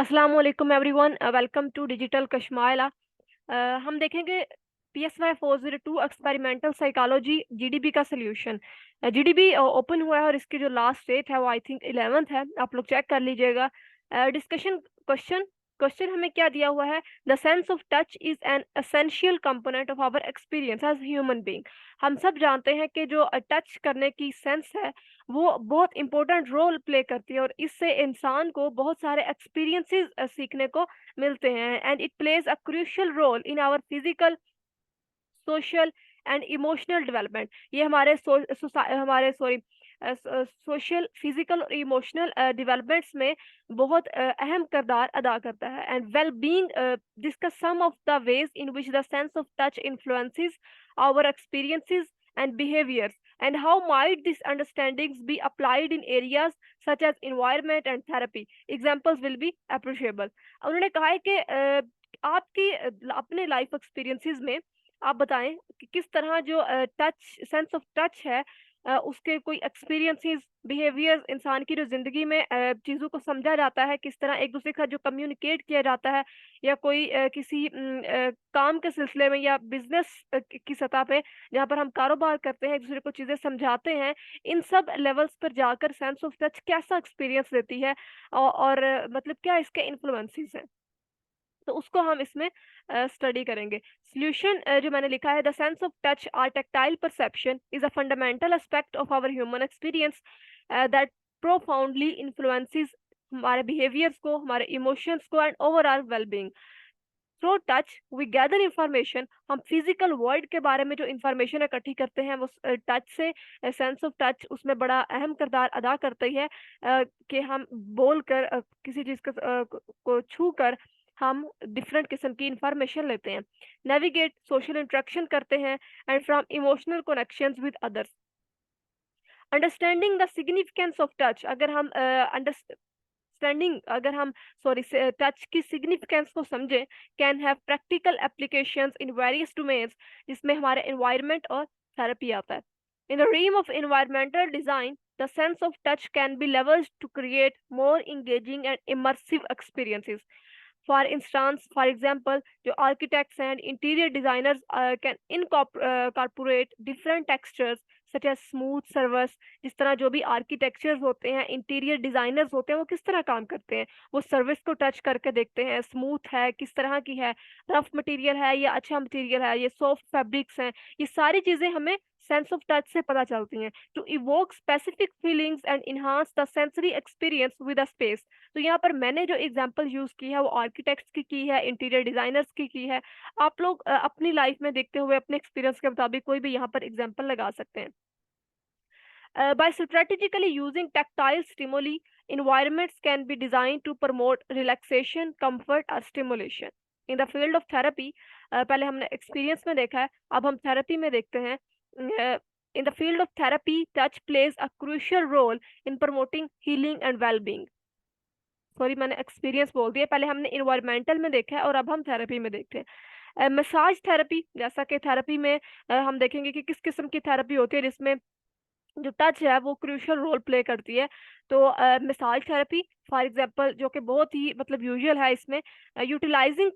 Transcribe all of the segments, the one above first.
अस्सलाम वालेकुम everyone, welcome to digital कश्माइला। हम देखेंगे PSY 402 एक्सपेरिमेंटल साइकोलॉजी GDB का सोल्यूशन। GDB ओपन हुआ है और इसकी जो लास्ट डेट है वो आई थिंक 11th है। आप लोग चेक कर लीजिएगा। डिस्कशन क्वेश्चन क्वेश्चन हमें क्या दिया हुआ है? The sense of touch is an essential component of our experience as human being. हम सब जानते हैं कि जो टच करने की सेंस है वो बहुत इंपॉर्टेंट रोल प्ले करती है और इससे इंसान को बहुत सारे एक्सपीरियंसेस सीखने को मिलते हैं। And it plays a crucial role in our physical, social and emotional development. ये हमारे सॉरी सोशल, फिजिकल और इमोशनल डेवलपमेंट्स में बहुत अहम किरदार अदा करता है। And well being discuss some of the ways in which the sense of touch influences our experiences and behaviors, and how might these understandings be applied in areas such as environment and therapy. Examples will be appreciable. उन्होंने कहा है कि आपकी अपने life experiences में आप बताएं कि किस तरह जो टच, सेंस ऑफ टच है, उसके कोई एक्सपीरियंसेस, बिहेवियर्स, इंसान की जो जिंदगी में चीज़ों को समझा जाता है, किस तरह एक दूसरे का जो कम्युनिकेट किया जाता है, या कोई किसी काम के सिलसिले में या बिजनेस की सतह पे जहाँ पर हम कारोबार करते हैं, एक दूसरे को चीज़ें समझाते हैं, इन सब लेवल्स पर जाकर सेंस ऑफ टच कैसा एक्सपीरियंस देती है और मतलब क्या इसके इन्फ्लुएंसेस हैं, तो उसको हम इसमें स्टडी करेंगे। सॉल्यूशन जो मैंने लिखा है, the sense of touch or tactile perception is a fundamental aspect of our human experience that profoundly influences हमारे बिहेवियर्स को, हमारे इमोशंस को and overall wellbeing. Through touch we gather information. हम फिजिकल वर्ल्ड के बारे में जो इंफॉर्मेशन इकट्ठी करते हैं वो टच से, सेंस ऑफ टच उसमें बड़ा अहम किरदार अदा करती है कि हम बोलकर किसी चीज़ को छू कर हम डिफरेंट किस्म की इंफॉर्मेशन लेते हैं, नेविगेट सोशल इंटरेक्शन करते हैं, and from emotional connections with others. Understanding the significance of touch, अगर हम सॉरी टच की सिग्निफिकेंस को समझें, can have practical applications in various domains, जिसमें हमारे एनवायरनमेंट और थेरेपी आता है। In the realm of environmental design, the sense of touch can be leveraged to create more engaging and immersive experiences. For example, जो architects and interior designers can incorporate different textures such as smooth surface। जिस तरह जो भी architectures होते हैं, interior designers होते हैं, वो किस तरह काम करते हैं, वो सर्विस को टच करके देखते हैं, स्मूथ है, किस तरह की है, रफ मटेरियल है या अच्छा मटेरियल है, ये सॉफ्ट फैब्रिक्स हैं, ये सारी चीजें हमें सेंस ऑफ टच से पता चलती हैं। To evoke specific feelings and enhance the sensory experience with a space. तो यहाँ पर मैंने जो एग्जांपल यूज की है वो आर्किटेक्ट्स की है, इंटीरियर डिजाइनर्स की है। आप लोग अपनी लाइफ में देखते हुए अपने एक्सपीरियंस के मुताबिक कोई भी यहाँ पर एग्जांपल लगा सकते हैं। By strategically using tactile stimuli, environments can be designed to promote relaxation, comfort or stimulation. In the field of therapy, पहले हमने एक्सपीरियंस में देखा है, अब हम थेरेपी में देखते हैं। In the field of therapy, touch plays a crucial role in promoting healing and well-being. Sorry, मैंने एक्सपीरियंस बोल दिया, पहले हमने इन्वायरमेंटल में देखा है और अब हम थेरेपी में देखते हैं। मसाज थेरेपी, जैसा कि थेरेपी में हम देखेंगे कि किस किस्म की थेरेपी होती है जिसमें जो टच है वो क्रूशियल रोल प्ले करती है। तो मिसाज थेरेपी फॉर एग्जांपल, जो कि बहुत ही मतलब यूजुअल है, इसमें utilises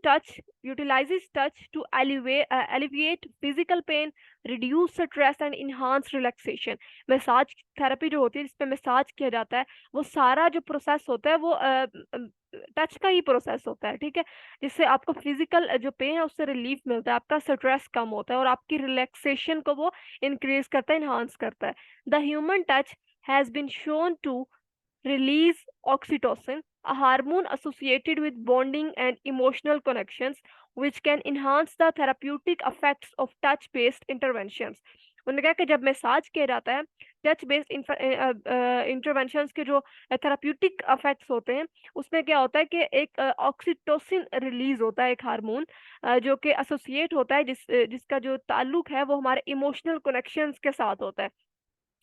touch to alleviate physical pain, reduce stress and enhance relaxation. Massage therapy जो होती है जिसमें मसाज किया जाता है, वो सारा जो प्रोसेस होता है वो टच का ही प्रोसेस होता है, ठीक है, जिससे आपको फिजिकल जो पेन है उससे रिलीफ मिलता है, आपका स्ट्रेस कम होता है और आपकी रिलैक्सेशन को वो इंक्रीज करता है, इनहांस करता है। The human touch has been shown to release oxytocin, a hormone associated with bonding and emotional connections, which can enhance the therapeutic effects of touch-based interventions. उन्होंने कहा कि जब मैसाज किया जाता है, टच बेस्ड इंटरवेंशंस के जो थेराप्यूटिक इफेक्ट्स होते हैं, उसमें क्या होता है कि एक ऑक्सीटोसिन रिलीज होता है, एक हार्मोन जो कि एसोसिएट होता है, जिसका जो ताल्लुक है वो हमारे इमोशनल कनेक्शंस के साथ होता है।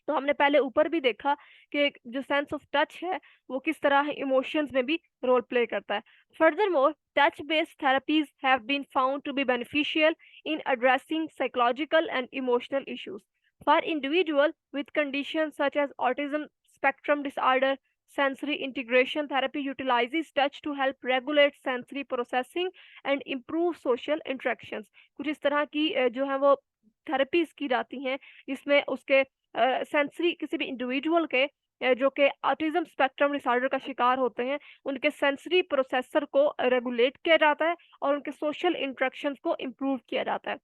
तो हमने पहले ऊपर भी देखा कि जो सेंस ऑफ टच है वो किस तरह इमोशंस में भी रोल प्ले करता है। Furthermore, touch based therapies have been found to be beneficial in addressing psychological and emotional issues for individual with conditions such as autism spectrum disorder, sensory integration therapy utilizes touch to help regulate sensory processing and improve social interactions. कुछ इस तरह की जो है वो therapies की जाती हैं जिसमें उसके सेंसरी किसी भी इंडिविजुअल के जो कि ऑटिज्म स्पेक्ट्रम डिसऑर्डर का शिकार होते हैं उनके सेंसरी प्रोसेसर को रेगुलेट किया जाता है और उनके सोशल इंटरेक्शंस को इम्प्रूव किया जाता है.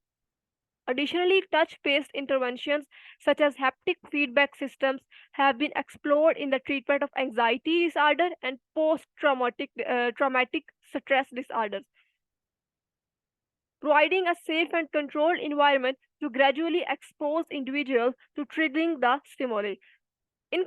Additionally, touch-based interventions such as haptic feedback systems have been explored in the treatment of anxiety disorder and traumatic stress disorders, providing a safe and controlled environment to gradually expose individuals to triggering the stimuli. In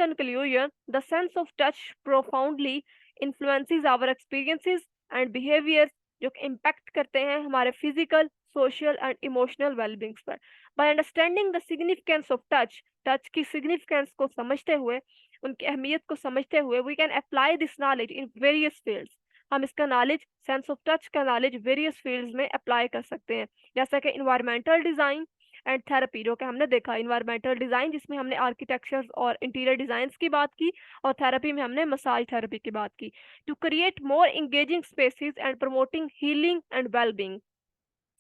conclusion, the sense of touch profoundly influences our experiences and behaviors जो impact करते हैं हमारे physical, social and emotional well-beings पर. By understanding the significance of touch, touch की significance को समझते हुए, उनकी अहमियत को समझते हुए, we can apply this knowledge in various fields. हम इसका नॉलेज सेंस ऑफ टच का नॉलेज वेरियस फील्ड्स में अप्लाई कर सकते हैं जैसा कि इन्वायरमेंटल डिजाइन एंड थेरेपी जो कि हमने देखा. इन्वायरमेंटल डिजाइन जिसमें हमने आर्किटेक्चर और इंटीरियर डिजाइन्स की बात की और थेरेपी में हमने मसाज थेरेपी की बात की. To create more engaging spaces and promoting healing and wellbeing.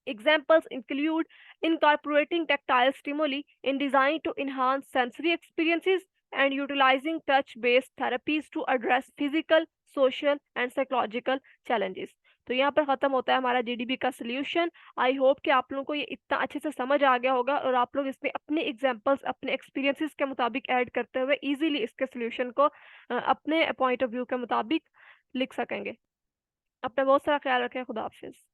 Examples include incorporating tactile stimuli in design to enhance sensory experiences and utilizing touch-based therapies to address physical, social and psychological challenges. तो यहाँ पर खत्म होता है हमारा GDB का solution. I hope कि आप लोगों को ये इतना अच्छे से समझ आ गया होगा और आप लोग इसमें अपने एग्जांपल्स अपने एक्सपीरियंसेस के मुताबिक ऐड करते हुए इजीली इसके सोल्यूशन को अपने पॉइंट ऑफ व्यू के मुताबिक लिख सकेंगे. अपना बहुत सारा ख्याल रखें. खुदा हाफिज.